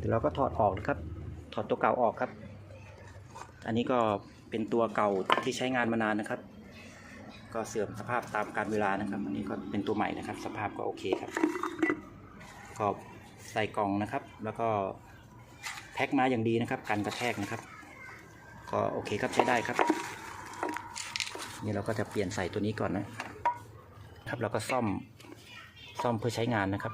เดี๋ยวเราก็ถอดออกนะครับถอดตัวเก่าออกครับอันนี้ก็เป็นตัวเก่าที่ใช้งานมานานนะครับก็เสื่อมสภาพตามกาลเวลานะครับอันนี้ก็เป็นตัวใหม่นะครับสภาพก็โอเคครับก็ใส่กล่องนะครับแล้วก็แพ็คมาอย่างดีนะครับกันกระแทกนะครับก็โอเคครับใช้ได้ครับนี่เราก็จะเปลี่ยนใส่ตัวนี้ก่อนนะครับเราก็ซ่อมเพื่อใช้งานนะครับ